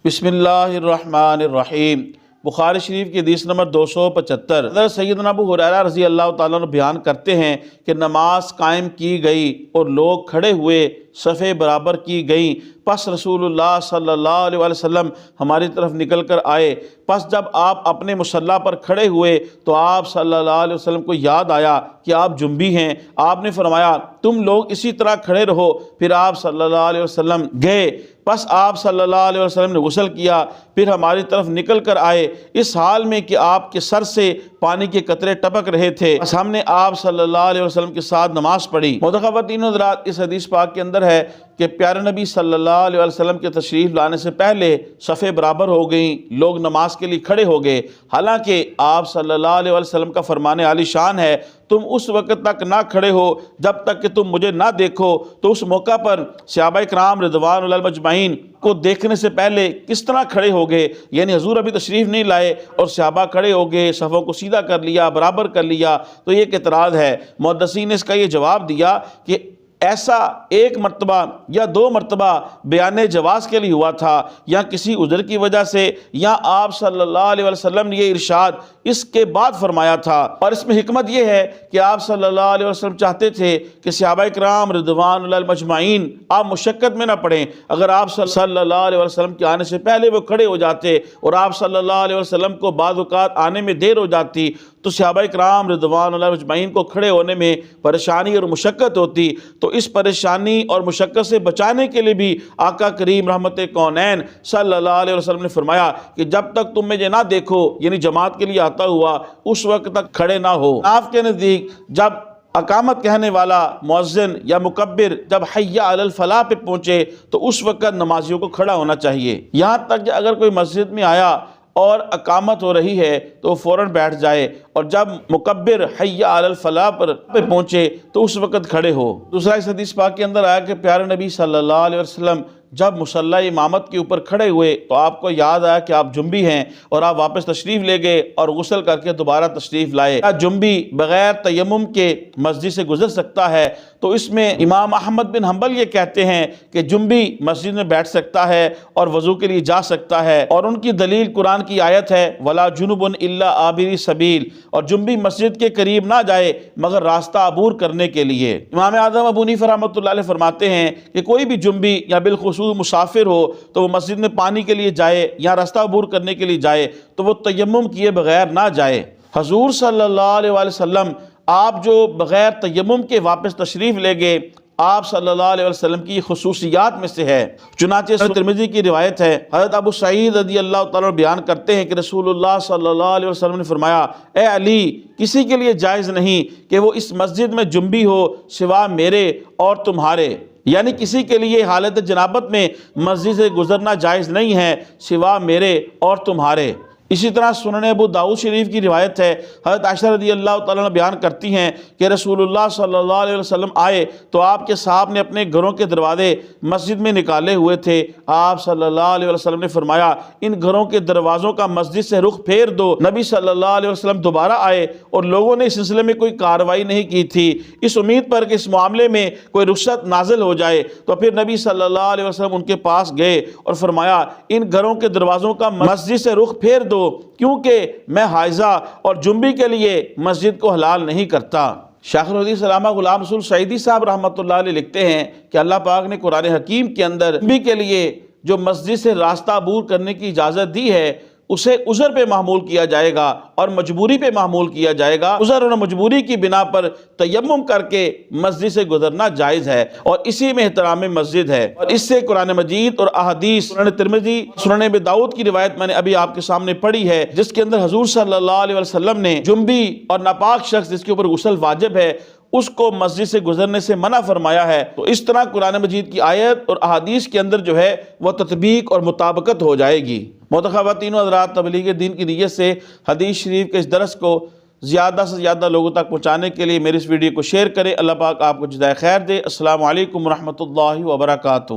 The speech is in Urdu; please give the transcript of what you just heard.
بسم اللہ الرحمن الرحیم۔ بخاری شریف کی حدیث نمبر 275۔ حضرت سیدنا ابو ہریرہ رضی اللہ تعالیٰ عنہ بیان کرتے ہیں کہ نماز قائم کی گئی اور لوگ کھڑے ہوئے، صفیں برابر کی گئیں، پس رسول اللہ صلی اللہ علیہ وسلم ہماری طرف نکل کر آئے۔ پس جب آپ اپنے مصلی پر کھڑے ہوئے تو آپ صلی اللہ علیہ وسلم کو یاد آیا کہ آپ جنبی ہیں۔ آپ نے فرمایا تم لوگ اسی طرح کھڑے رہو۔ پھر آپ صلی اللہ علیہ وسلم گئے، پس آپ صلی اللہ علیہ وسلم نے غسل کیا، پھر ہماری طرف نکل کر آئے، اس حال میں کہ آپ کے سر سے پانی کے قطرے ٹپک رہے تھے۔ بس ہم نے آپ صلی اللہ علیہ وسلم کے ساتھ نماز پڑھی۔ خواتین و حضرات، اس حدیث پاک کے اندر ہے کہ پیارے نبی صلی اللہ علیہ وسلم کے تشریف لانے سے پہلے صفیں برابر ہو گئیں، لوگ نماز کے لیے کھڑے ہو گئے، حالانکہ آپ صلی اللہ علیہ وسلم کا فرمان عالی شان ہے تم اس وقت تک نہ کھڑے ہو جب تک کہ تم مجھے نہ دیکھو۔ تو اس موقع پر صحابہ کرام رضوان اللہ مجمعین کو دیکھنے سے پہلے کس طرح کھڑے ہو گئے، یعنی حضور ابھی تشریف نہیں لائے اور صحابہ کھڑے ہو گئے، صفوں کو سیدھا کر لیا، برابر کر لیا، تو یہ ایک اعتراض ہے۔ محدثین نے اس کا یہ جواب دیا کہ ایسا ایک مرتبہ یا دو مرتبہ بیان جواز کے لیے ہوا تھا، یا کسی عذر کی وجہ سے، یا آپ صلی اللہ علیہ وسلم نے یہ ارشاد اس کے بعد فرمایا تھا۔ اور اس میں حکمت یہ ہے کہ آپ صلی اللہ علیہ وسلم چاہتے تھے کہ صحابہ کرام رضوان اللہ مجمعین آپ مشقت میں نہ پڑیں۔ اگر آپ صلی اللہ علیہ وسلم کے آنے سے پہلے وہ کھڑے ہو جاتے اور آپ صلی اللہ علیہ وسلم کو بعض اوقات آنے میں دیر ہو جاتی تو صحابہ کرام رضوان اللہ مجمعین کو کھڑے ہونے میں پریشانی اور مشقت ہوتی۔ تو اس پریشانی اور مشقت سے بچانے کے لیے بھی آقا کریم رحمت کونین صلی اللہ علیہ وسلم نے فرمایا کہ جب تک تم مجھے نہ دیکھو، یعنی جماعت کے لیے آتا ہوا، اس وقت تک کھڑے نہ ہو۔ آپ کے نزدیک جب اقامت کہنے والا مؤذن یا مکبر جب حی علی الفلاح پہ پہنچے تو اس وقت نمازیوں کو کھڑا ہونا چاہیے، یہاں تک کہ اگر کوئی مسجد میں آیا اور اقامت ہو رہی ہے تو وہ فوراً بیٹھ جائے، اور جب مکبر حی علی الفلاح پر پہنچے تو اس وقت کھڑے ہو۔ دوسرا اس حدیث پاک کے اندر آیا کہ پیارے نبی صلی اللہ علیہ وسلم جب مصلی امامت کے اوپر کھڑے ہوئے تو آپ کو یاد آیا کہ آپ جنبی ہیں، اور آپ واپس تشریف لے گئے اور غسل کر کے دوبارہ تشریف لائے۔ کیا جنبی بغیر تیمم کے مسجد سے گزر سکتا ہے؟ تو اس میں امام احمد بن حنبل یہ کہتے ہیں کہ جنبی مسجد میں بیٹھ سکتا ہے اور وضو کے لیے جا سکتا ہے، اور ان کی دلیل قرآن کی آیت ہے وَلَا جُنُبٌ إِلَّا عَابِرِي سَبِيلٍ، اور جنبی مسجد کے قریب نہ جائے مگر راستہ عبور کرنے کے لیے۔ امام اعظم ابو حنیفہ رحمۃ اللہ علیہ فرماتے ہیں کہ کوئی بھی جنبی یا بالخصوص مسافر ہو تو وہ مسجد میں پانی کے لیے جائے یا راستہ عبور کرنے کے لیے جائے تو وہ تیمم کیے بغیر نہ جائے۔ حضور صلی اللہ علیہ وسلم آپ جو بغیر تیمم کے واپس تشریف لے گئے، آپ صلی اللہ علیہ وسلم کی خصوصیات میں سے ہے۔ چنانچہ ترمذی کی روایت ہے، حضرت ابو سعید رضی اللہ تعالیٰ بیان کرتے ہیں کہ رسول اللہ صلی اللہ علیہ وسلم نے فرمایا اے علی، کسی کے لیے جائز نہیں کہ وہ اس مسجد میں جنبی ہو سوا میرے اور تمہارے، یعنی کسی کے لیے حالت جنابت میں مسجد سے گزرنا جائز نہیں ہے سوا میرے اور تمہارے۔ اسی طرح سنن ابو داؤد شریف کی روایت ہے، حضرت عائشہ رضی اللہ تعالیٰ عنہ بیان کرتی ہیں کہ رسول اللہ صلی اللہ علیہ وسلم آئے تو آپ کے صاحب نے اپنے گھروں کے دروازے مسجد میں نکالے ہوئے تھے۔ آپ صلی اللہ علیہ وسلم نے فرمایا ان گھروں کے دروازوں کا مسجد سے رخ پھیر دو۔ نبی صلی اللہ علیہ وسلم دوبارہ آئے اور لوگوں نے اس سلسلے میں کوئی کارروائی نہیں کی تھی، اس امید پر کہ اس معاملے میں کوئی رخصت نازل ہو جائے۔ تو پھر نبی صلی اللہ علیہ وسلم ان کے پاس گئے اور فرمایا ان گھروں کے دروازوں کا مسجد سے رخ پھیر دو، کیونکہ میں حائضہ اور جنبی کے لیے مسجد کو حلال نہیں کرتا۔ شیخ الحدیث علامہ غلام رسول سعیدی صاحب رحمۃ اللہ علیہ لکھتے ہیں کہ اللہ پاک نے قرآن حکیم کے اندر جنبی کے لیے جو مسجد سے راستہ عبور کرنے کی اجازت دی ہے اسے عذر پہ محمول کیا جائے گا اور مجبوری پہ محمول کیا جائے گا۔ عذر اور مجبوری کی بنا پر تیمم کر کے مسجد سے گزرنا جائز ہے، اور اسی میں احترام مسجد ہے، اور اس سے قرآن مجید اور احادیث سنن ترمذی سنن ابی داؤد کی روایت میں نے ابھی آپ کے سامنے پڑھی ہے، جس کے اندر حضور صلی اللہ علیہ وسلم نے جنبی اور ناپاک شخص جس کے اوپر غسل واجب ہے اس کو مسجد سے گزرنے سے منع فرمایا ہے۔ تو اس طرح قرآن مجید کی آیت اور احادیث کے اندر جو ہے وہ تطبیق اور مطابقت ہو جائے گی۔ خواتین و حضرات، تبلیغ دین کی نیت سے حدیث شریف کے اس درس کو زیادہ سے زیادہ لوگوں تک پہنچانے کے لیے میری اس ویڈیو کو شیئر کریں۔ اللہ پاک آپ کو جزائے خیر دے۔ السلام علیکم ورحمۃ اللہ وبرکاتہ۔